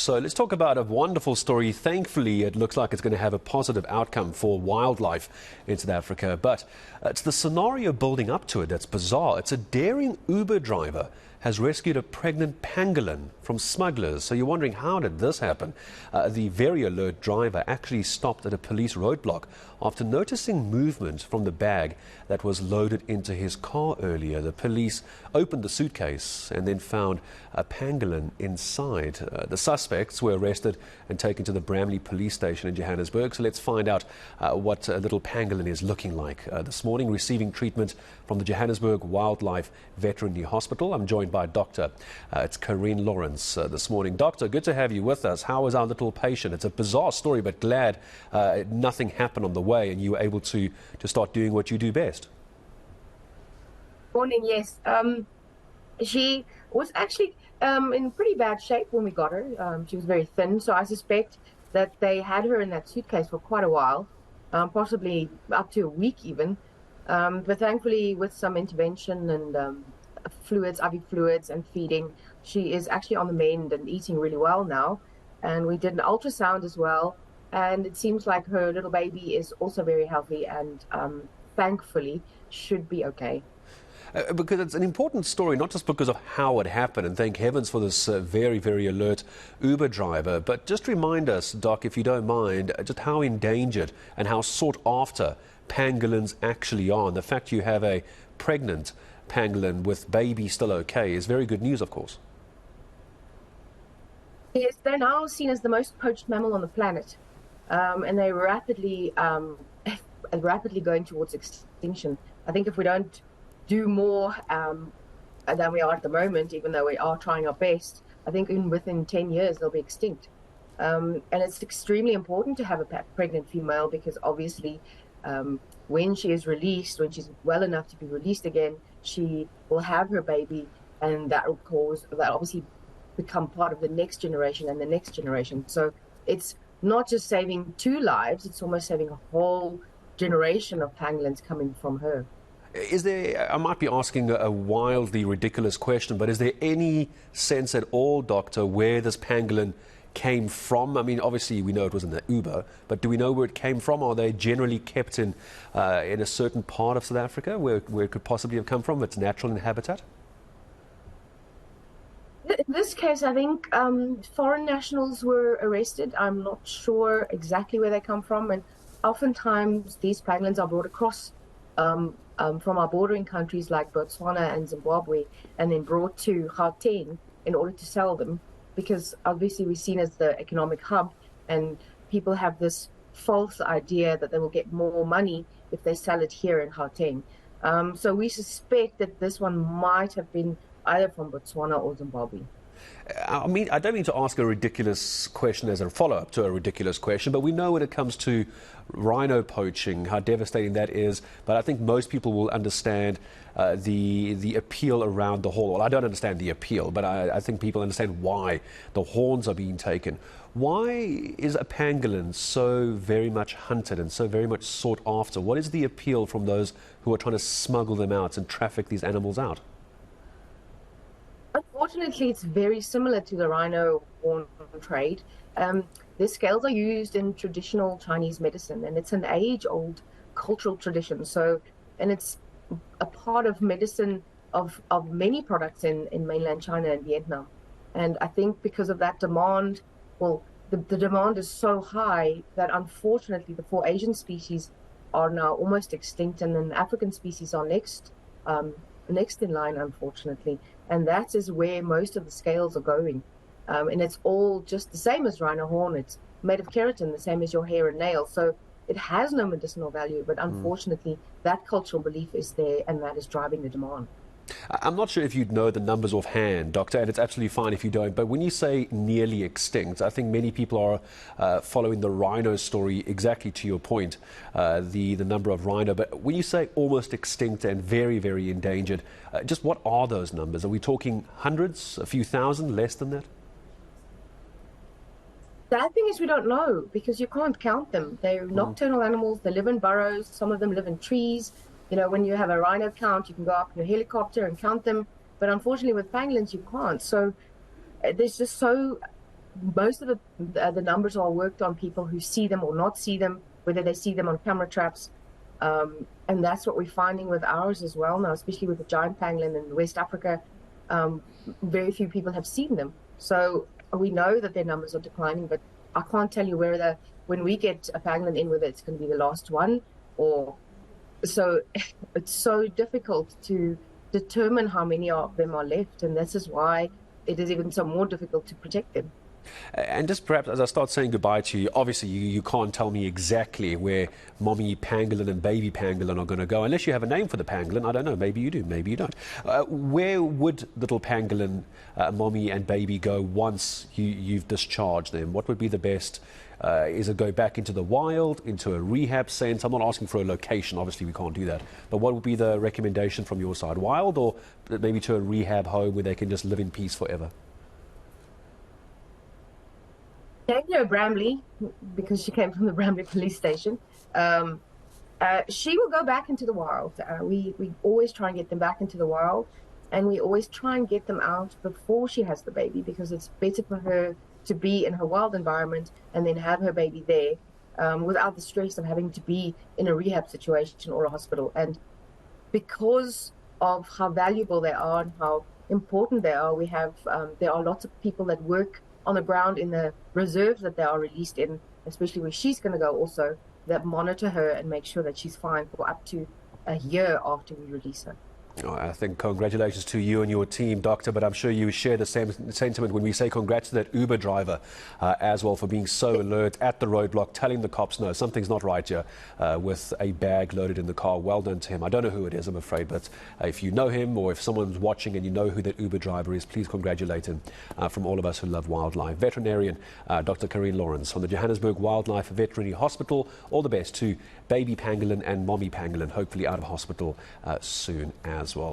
So let's talk about a wonderful story. Thankfully, it looks like it's going to have a positive outcome for wildlife in South Africa. But it's the scenario building up to it that's bizarre. It's a daring Uber driver has rescued a pregnant pangolin from smugglers. So you're wondering, how did this happen? The very alert driver actually stopped at a police roadblock after noticing movement from the bag that was loaded into his car earlier. The police opened the suitcase and then found a pangolin inside. The suspects were arrested and taken to the Bramley police station in Johannesburg. So let's find out what a little pangolin is looking like this morning, receiving treatment from the Johannesburg Wildlife Veterinary Hospital. I'm joined by Dr. Karin Lourens this morning. Doctor, good to have you with us. How is our little patient? It's a bizarre story, but glad nothing happened on the way and you were able to start doing what you do best. Morning, yes. She was actually in pretty bad shape when we got her. She was very thin, so I suspect that they had her in that suitcase for quite a while, possibly up to a week even. But thankfully, with some intervention and fluids, IV fluids and feeding, she is actually on the mend and eating really well now. And we did an ultrasound as well, and it seems like her little baby is also very healthy and thankfully should be okay. Because it's an important story, not just because of how it happened, and thank heavens for this very, very alert Uber driver, but just remind us, Doc, if you don't mind, just how endangered and how sought after pangolins actually are. And the fact you have a pregnant pangolin with baby still okay is very good news, of course. Yes, they're now seen as the most poached mammal on the planet, and they're rapidly going towards extinction. I think if we don't do more than we are at the moment, even though we are trying our best, I think within 10 years they'll be extinct. And it's extremely important to have a pregnant female because obviously when she is released, when she's well enough to be released again, she will have her baby, and that obviously become part of the next generation and the next generation. So it's not just saving 2 lives, it's almost saving a whole generation of pangolins coming from her. Is there, I might be asking a wildly ridiculous question, but is there any sense at all, Doctor, where this pangolin came from? I mean, obviously we know it was in the Uber, but do we know where it came from? Are they generally kept in a certain part of South Africa where it could possibly have come from, its natural habitat? In this case, I think foreign nationals were arrested. I'm not sure exactly where they come from, and oftentimes these pangolins are brought across from our bordering countries like Botswana and Zimbabwe, and then brought to Gauteng in order to sell them, because obviously we're seen as the economic hub, and people have this false idea that they will get more money if they sell it here in Gauteng. So we suspect that this one might have been either from Botswana or Zimbabwe. I mean, I don't mean to ask a ridiculous question as a follow-up to a ridiculous question, but we know when it comes to rhino poaching how devastating that is. But I think most people will understand the appeal around the horn. Well, I don't understand the appeal, but I think people understand why the horns are being taken. Why is a pangolin so very much hunted and so very much sought after? What is the appeal from those who are trying to smuggle them out and traffic these animals out? Unfortunately, it's very similar to the rhino horn trade. The scales are used in traditional Chinese medicine, and it's an age-old cultural tradition. So, and it's a part of medicine of many products in mainland China and Vietnam. And I think because of that demand, well, the demand is so high that unfortunately the 4 Asian species are now almost extinct, and then the African species are next in line, unfortunately. And that is where most of the scales are going. And it's all just the same as rhino horn. It's made of keratin, the same as your hair and nails. So it has no medicinal value, but unfortunately that cultural belief is there, and that is driving the demand. I'm not sure if you'd know the numbers offhand, Doctor, and it's absolutely fine if you don't, but when you say nearly extinct, I think many people are following the rhino story exactly to your point, the number of rhino. But when you say almost extinct and very, very endangered, just what are those numbers? Are we talking hundreds, a few thousand, less than that? The thing is, we don't know because you can't count them. They're nocturnal animals. They live in burrows. Some of them live in trees. You know, when you have a rhino count, you can go up in a helicopter and count them. But unfortunately, with pangolins, you can't. So there's just so most of the numbers are worked on people who see them or not see them, whether they see them on camera traps. And that's what we're finding with ours as well now, especially with the giant pangolin in West Africa. Very few people have seen them. So we know that their numbers are declining, but I can't tell you when we get a pangolin in, whether it's going to be the last one or so. It's so difficult to determine how many of them are left, and this is why it is even so more difficult to protect them. And just perhaps as I start saying goodbye to you, obviously you can't tell me exactly where mommy pangolin and baby pangolin are going to go, unless you have a name for the pangolin. I don't know, maybe you do, maybe you don't. Where would little pangolin, mommy and baby, go once you've discharged them? What would be the best? Is it go back into the wild, into a rehab centre? I'm not asking for a location, obviously we can't do that. But what would be the recommendation from your side? Wild, or maybe to a rehab home where they can just live in peace forever? Bramley, because she came from the Bramley police station. She will go back into the wild. We always try and get them back into the wild, and we always try and get them out before she has the baby, because it's better for her to be in her wild environment and then have her baby there without the stress of having to be in a rehab situation or a hospital. And because of how valuable they are and how important they are, there are lots of people that work on the ground in the reserves that they are released in, especially where she's going to go also, that monitor her and make sure that she's fine for up to a year after we release her. Oh, I think congratulations to you and your team, Doctor, but I'm sure you share the same sentiment when we say congrats to that Uber driver as well, for being so alert at the roadblock, telling the cops, no, something's not right here, with a bag loaded in the car. Well done to him. I don't know who it is, I'm afraid, but if you know him, or if someone's watching and you know who that Uber driver is, please congratulate him from all of us who love wildlife. Veterinarian Dr Karin Lourens from the Johannesburg Wildlife Veterinary Hospital. All the best to baby pangolin and mommy pangolin, hopefully out of hospital soon as well.